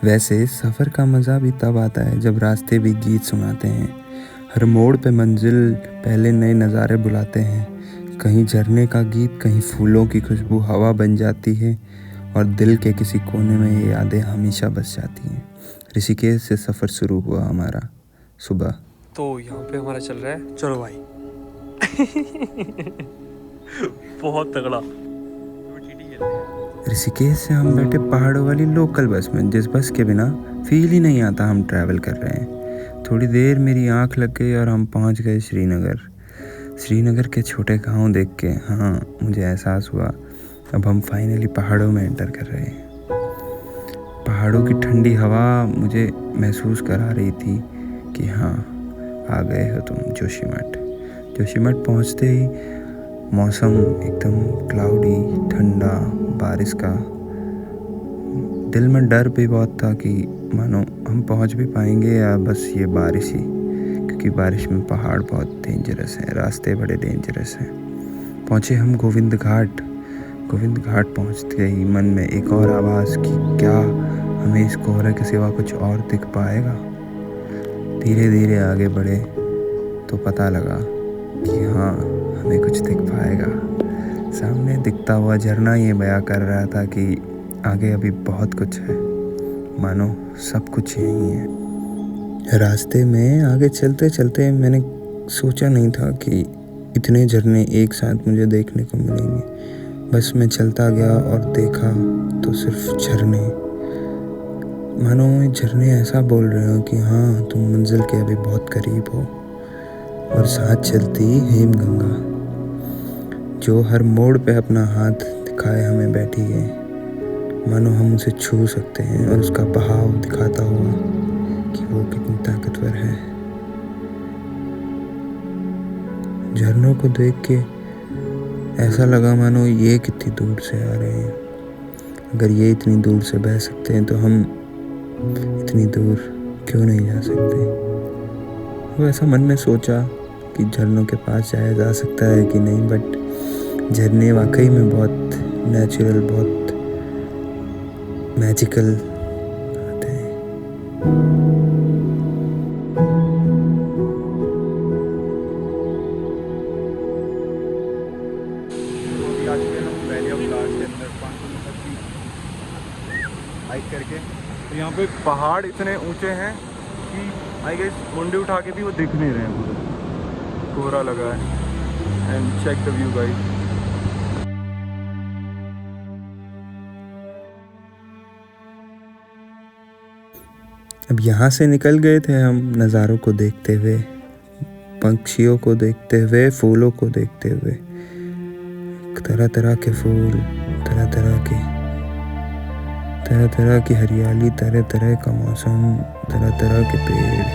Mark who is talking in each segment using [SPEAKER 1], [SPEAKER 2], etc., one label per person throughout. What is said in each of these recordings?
[SPEAKER 1] वैसे सफ़र का मज़ा भी तब आता है जब रास्ते भी गीत सुनाते हैं। हर मोड़ पे मंजिल पहले नए नज़ारे बुलाते हैं। कहीं झरने का गीत, कहीं फूलों की खुशबू हवा बन जाती है और दिल के किसी कोने में ये यादें हमेशा बस जाती हैं। ऋषिकेश से सफ़र शुरू हुआ हमारा सुबह।
[SPEAKER 2] तो यहाँ पे हमारा चल रहा है, चलो भाई। बहुत तगड़ा।
[SPEAKER 1] ऋषिकेश से हम बैठे पहाड़ों वाली लोकल बस में, जिस बस के बिना फील ही नहीं आता हम ट्रैवल कर रहे हैं। थोड़ी देर मेरी आंख लग गई और हम पहुंच गए श्रीनगर के छोटे गांव देख के हाँ मुझे एहसास हुआ अब हम फाइनली पहाड़ों में एंटर कर रहे हैं। पहाड़ों की ठंडी हवा मुझे महसूस करा रही थी कि हाँ आ गए हो तुम जोशीमठ पहुंचते ही मौसम एकदम क्लाउडी, ठंडा, बारिश का। दिल में डर भी बहुत था कि मानो हम पहुंच भी पाएंगे या बस ये बारिश ही, क्योंकि बारिश में पहाड़ बहुत डेंजरस है, रास्ते बड़े डेंजरस हैं। पहुंचे हम गोविंद घाट पहुंचते ही मन में एक और आवाज़ कि क्या हमें इस कोहरे के सिवा कुछ और दिख पाएगा। धीरे धीरे आगे बढ़े तो पता लगा कि हाँ हमें कुछ दिख पाएगा। सामने दिखता हुआ झरना ये बयां कर रहा था कि आगे अभी बहुत कुछ है, मानो सब कुछ यहीं है। रास्ते में आगे चलते चलते मैंने सोचा नहीं था कि इतने झरने एक साथ मुझे देखने को मिलेंगे। बस मैं चलता गया और देखा तो सिर्फ झरने, मानो ये झरने ऐसा बोल रहे हो कि हाँ तुम मंजिल के अभी बहुत करीब हो। और साथ चलती हेमगंगा जो हर मोड़ पे अपना हाथ दिखाए हमें बैठी है, मानो हम उसे छू सकते हैं और उसका बहाव दिखाता हुआ कि वो कितनी ताकतवर है। झरनों को देख के ऐसा लगा मानो ये कितनी दूर से आ रहे हैं। अगर ये इतनी दूर से बह सकते हैं तो हम इतनी दूर क्यों नहीं जा सकते। वो ऐसा मन में सोचा कि झरनों के पास जाया जा सकता है कि नहीं, बट झरने वाकई में बहुत नेचुरल, बहुत मैजिकल होते हैं।
[SPEAKER 3] आज के हम वैली ऑफ फ्लावर्स के अंदर 500 मीटर की हाइक करके, तो यहाँ पे पहाड़ इतने ऊंचे हैं कि आई गेस मुंडी उठा के भी वो दिख नहीं रहे हैं, पूरा कोहरा लगा है। And check the view guys.
[SPEAKER 1] अब यहाँ से निकल गए थे हम नज़ारों को देखते हुए, पंछियों को देखते हुए, फूलों को देखते हुए। तरह तरह के फूल, तरह तरह की हरियाली, तरह तरह का मौसम, तरह तरह के पेड़,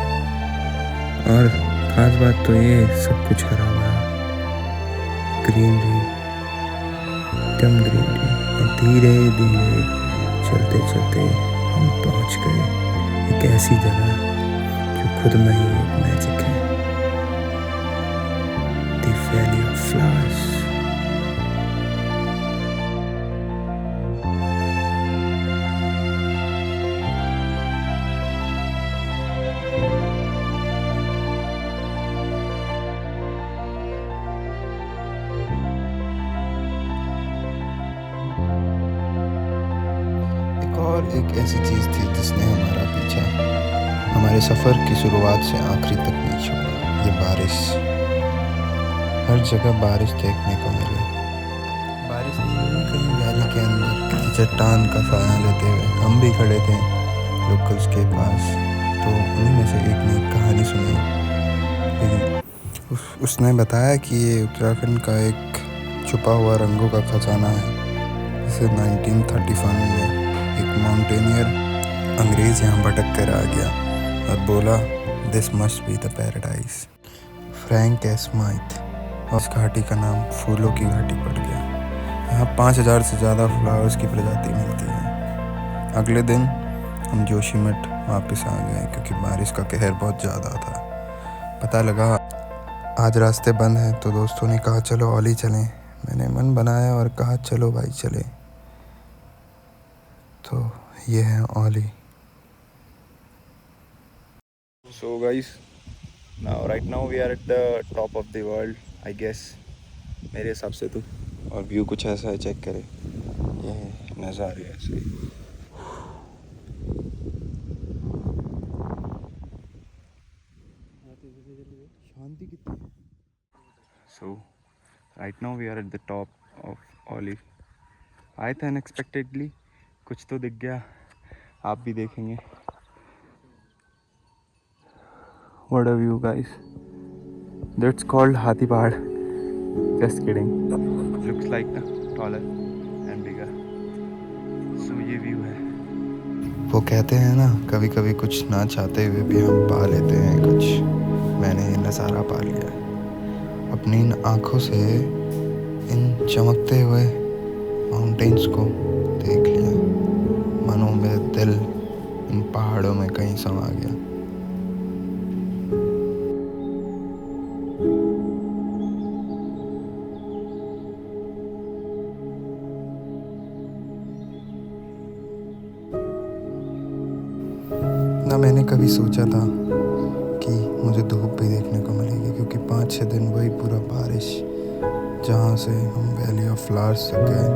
[SPEAKER 1] और खास बात तो ये सब कुछ हरा भरा, ग्रीनरी, एकदम ग्रीनरी। और धीरे धीरे चलते चलते हम पहुँच गए एक ऐसी जगह जो खुद में ही एक मैजिक है, द वैली ऑफ फ्लावर्स। और एक ऐसी चीज़ थी जिसने हमारा पीछा हमारे सफ़र की शुरुआत से आखिरी तक नहीं छोड़ा, ये बारिश। हर जगह बारिश देखने को मिली। बारिश नहीं, कहीं वैली के अंदर किसी चट्टान का साया लेते हुए हम भी खड़े थे लोकल्स के पास। तो उन्हीं में से एक ने कहानी सुनाई। उसने बताया कि ये उत्तराखंड का एक छुपा हुआ रंगों का खजाना है। इसे 1931 में एक माउंटेनियर अंग्रेज़ यहाँ भटक कर आ गया और बोला this must be the paradise. Frank Smythe, और इस घाटी का नाम फूलों की घाटी पड़ गया। यहाँ 5000 से ज़्यादा फ्लावर्स की प्रजाति मिलती है। अगले दिन हम जोशीमठ वापस आ गए क्योंकि बारिश का कहर बहुत ज़्यादा था। पता लगा आज रास्ते बंद हैं, तो दोस्तों ने कहा चलो ओली चलें। मैंने मन बनाया और कहा चलो भाई चले। तो ये है ओली।
[SPEAKER 3] So guys, right now we are at the top of the world, I guess. मेरे हिसाब से तो। और व्यू कुछ ऐसा है, चेक करें, ये नज़ारे ऐसे ही। शांति कितनी है। So right now we are at the top of Oli. आए थे अनएक्सपेक्टेडली, कुछ तो दिख गया, आप भी देखेंगे। What a view guys. That's called Hathi Pahad. Just kidding. Looks like taller and bigger. So ये व्यू है। वो कहते हैं ना, कभी कभी कुछ ना चाहते हुए भी हम पा लेते हैं कुछ। मैंने ये नज़ारा पा लिया अपनी इन आँखों से, इन चमकते हुए माउंटेन्स को देख लिया। मानो मेरा दिल इन पहाड़ों में कहीं समा गया। ना मैंने कभी सोचा था कि मुझे धूप भी देखने को मिलेगी, क्योंकि 5-6 दिन वही पूरा बारिश, जहाँ से हम वैली ऑफ फ्लावर्स तक गए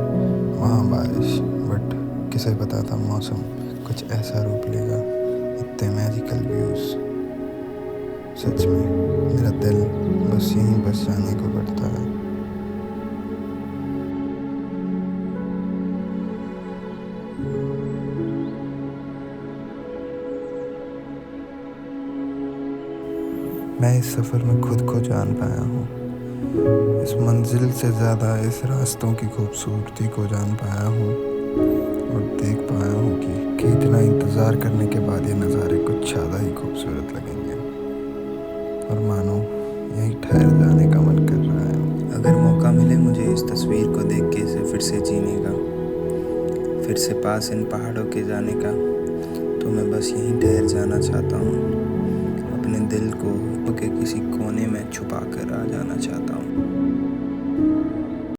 [SPEAKER 3] वहाँ बारिश। बट किसे पता था मौसम कुछ ऐसा रूप लेगा, इतने मैजिकल व्यूज़। सच में मेरा दिल बस यहीं बस जाने को करता है। मैं इस सफ़र में खुद को जान पाया हूँ। इस मंजिल से ज़्यादा इस रास्तों की खूबसूरती को जान पाया हूँ और देख पाया हूँ कि इतना इंतज़ार करने के बाद ये नज़ारे कुछ ज़्यादा ही खूबसूरत लगेंगे। और मानो यहीं ठहर जाने का मन कर रहा है।
[SPEAKER 1] अगर मौका मिले मुझे इस तस्वीर को देख के इसे फिर से जीने का, फिर से पास इन पहाड़ों के जाने का, तो मैं बस यहीं ठहर जाना चाहता हूँ। अपने दिल को के किसी कोने में छुपा कर आ जाना चाहता हूँ।